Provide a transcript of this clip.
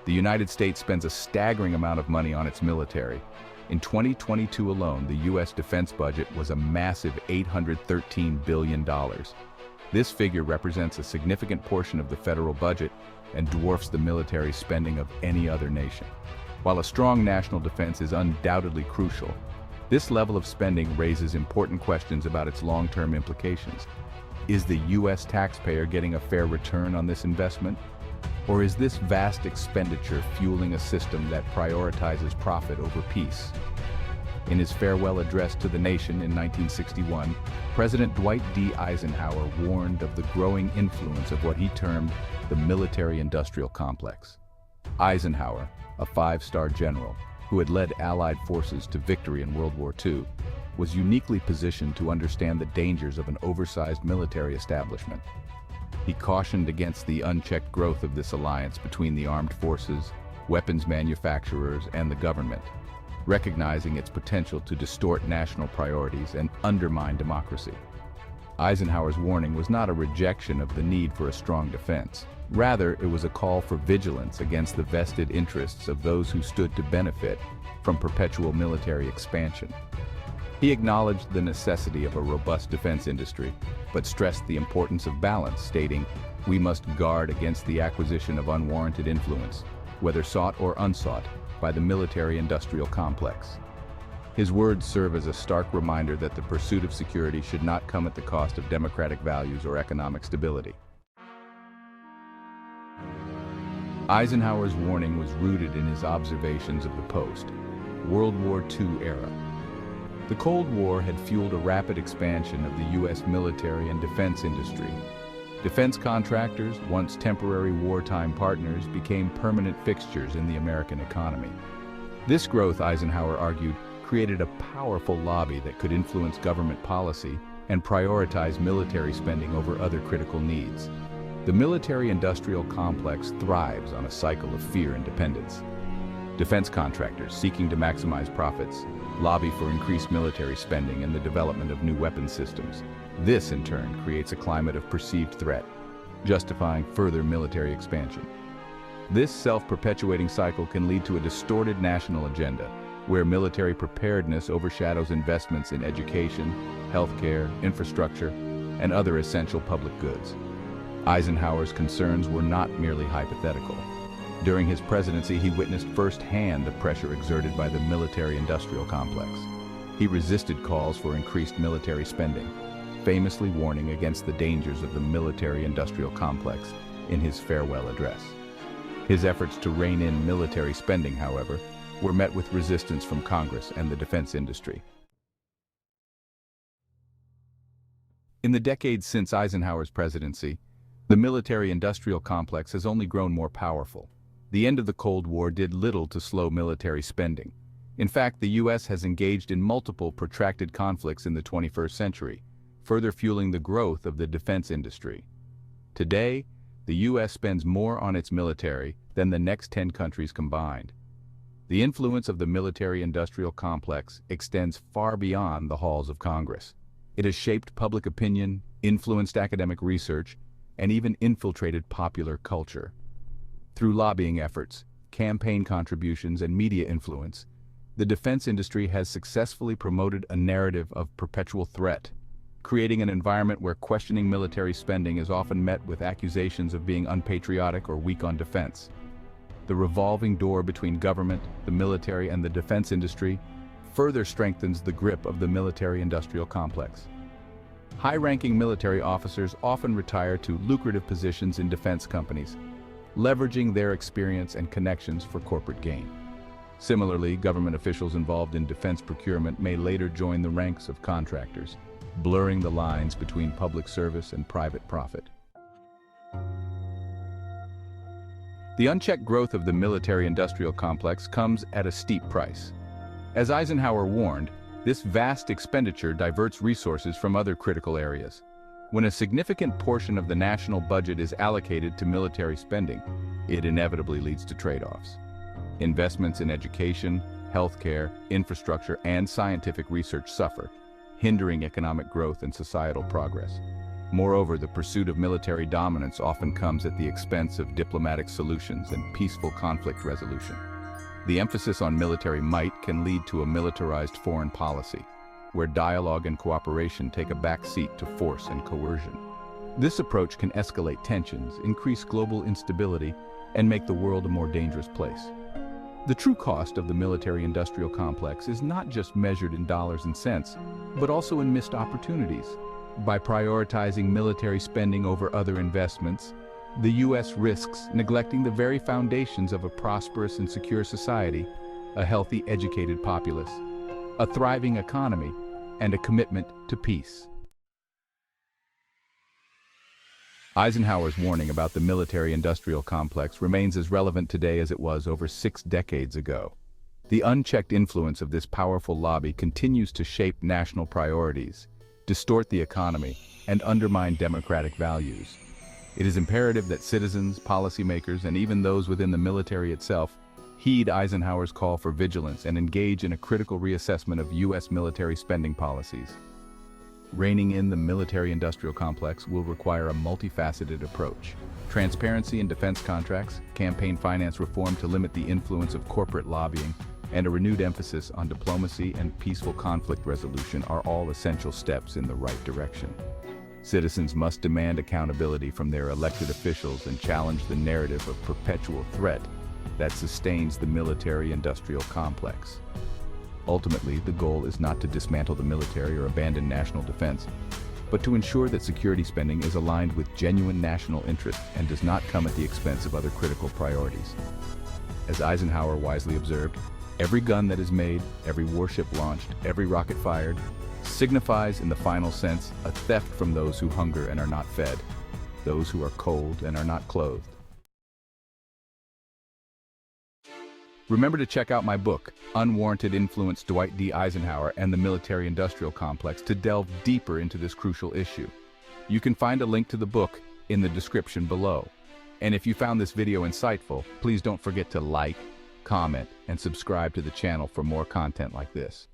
The United States spends a staggering amount of money on its military. In 2022 alone, the U.S. defense budget was a massive $813 billion. This figure represents a significant portion of the federal budget and dwarfs the military spending of any other nation. While a strong national defense is undoubtedly crucial, this level of spending raises important questions about its long-term implications. Is the U.S. taxpayer getting a fair return on this investment? Or is this vast expenditure fueling a system that prioritizes profit over peace? In his farewell address to the nation in 1961, President Dwight D. Eisenhower warned of the growing influence of what he termed the military-industrial complex. Eisenhower, a five-star general who had led Allied forces to victory in World War II, was uniquely positioned to understand the dangers of an oversized military establishment. He cautioned against the unchecked growth of this alliance between the armed forces, weapons manufacturers, and the government, recognizing its potential to distort national priorities and undermine democracy. Eisenhower's warning was not a rejection of the need for a strong defense. Rather, it was a call for vigilance against the vested interests of those who stood to benefit from perpetual military expansion. He acknowledged the necessity of a robust defense industry, but stressed the importance of balance, stating, "We must guard against the acquisition of unwarranted influence, whether sought or unsought, by the military-industrial complex." His words serve as a stark reminder that the pursuit of security should not come at the cost of democratic values or economic stability. Eisenhower's warning was rooted in his observations of the post-World War II era. The Cold War had fueled a rapid expansion of the U.S. military and defense industry. Defense contractors, once temporary wartime partners, became permanent fixtures in the American economy. This growth, Eisenhower argued, created a powerful lobby that could influence government policy and prioritize military spending over other critical needs. The military-industrial complex thrives on a cycle of fear and dependence. Defense contractors, seeking to maximize profits, lobby for increased military spending and the development of new weapon systems. This, in turn, creates a climate of perceived threat, justifying further military expansion. This self-perpetuating cycle can lead to a distorted national agenda, where military preparedness overshadows investments in education, healthcare, infrastructure, and other essential public goods. Eisenhower's concerns were not merely hypothetical. During his presidency, he witnessed firsthand the pressure exerted by the military-industrial complex. He resisted calls for increased military spending, famously warning against the dangers of the military-industrial complex in his farewell address. His efforts to rein in military spending, however, were met with resistance from Congress and the defense industry. In the decades since Eisenhower's presidency, the military-industrial complex has only grown more powerful. The end of the Cold War did little to slow military spending. In fact, the U.S. has engaged in multiple protracted conflicts in the 21st century, further fueling the growth of the defense industry. Today, the U.S. spends more on its military than the next 10 countries combined. The influence of the military-industrial complex extends far beyond the halls of Congress. It has shaped public opinion, influenced academic research, and even infiltrated popular culture. Through lobbying efforts, campaign contributions, and media influence, the defense industry has successfully promoted a narrative of perpetual threat, creating an environment where questioning military spending is often met with accusations of being unpatriotic or weak on defense. The revolving door between government, the military, and the defense industry further strengthens the grip of the military-industrial complex. High-ranking military officers often retire to lucrative positions in defense companies, leveraging their experience and connections for corporate gain. Similarly, government officials involved in defense procurement may later join the ranks of contractors, blurring the lines between public service and private profit. The unchecked growth of the military-industrial complex comes at a steep price. As Eisenhower warned, this vast expenditure diverts resources from other critical areas. When a significant portion of the national budget is allocated to military spending, it inevitably leads to trade-offs. Investments in education, healthcare, infrastructure, and scientific research suffer, hindering economic growth and societal progress. Moreover, the pursuit of military dominance often comes at the expense of diplomatic solutions and peaceful conflict resolution. The emphasis on military might can lead to a militarized foreign policy, where dialogue and cooperation take a back seat to force and coercion. This approach can escalate tensions, increase global instability, and make the world a more dangerous place. The true cost of the military-industrial complex is not just measured in dollars and cents, but also in missed opportunities. By prioritizing military spending over other investments, the U.S. risks neglecting the very foundations of a prosperous and secure society, a healthy, educated populace, a thriving economy, and a commitment to peace. Eisenhower's warning about the military-industrial complex remains as relevant today as it was over 6 decades ago. The unchecked influence of this powerful lobby continues to shape national priorities, distort the economy, and undermine democratic values. It is imperative that citizens, policymakers, and even those within the military itself heed Eisenhower's call for vigilance and engage in a critical reassessment of U.S. military spending policies. Reining in the military-industrial complex will require a multifaceted approach. Transparency in defense contracts, campaign finance reform to limit the influence of corporate lobbying, and a renewed emphasis on diplomacy and peaceful conflict resolution are all essential steps in the right direction. Citizens must demand accountability from their elected officials and challenge the narrative of perpetual threat that sustains the military-industrial complex. Ultimately, the goal is not to dismantle the military or abandon national defense, but to ensure that security spending is aligned with genuine national interest and does not come at the expense of other critical priorities. As Eisenhower wisely observed, every gun that is made, every warship launched, every rocket fired, signifies in the final sense a theft from those who hunger and are not fed, those who are cold and are not clothed. Remember to check out my book, Unwarranted Influence: Dwight D. Eisenhower and the Military-Industrial Complex, to delve deeper into this crucial issue. You can find a link to the book in the description below. And if you found this video insightful, please don't forget to like, comment, and subscribe to the channel for more content like this.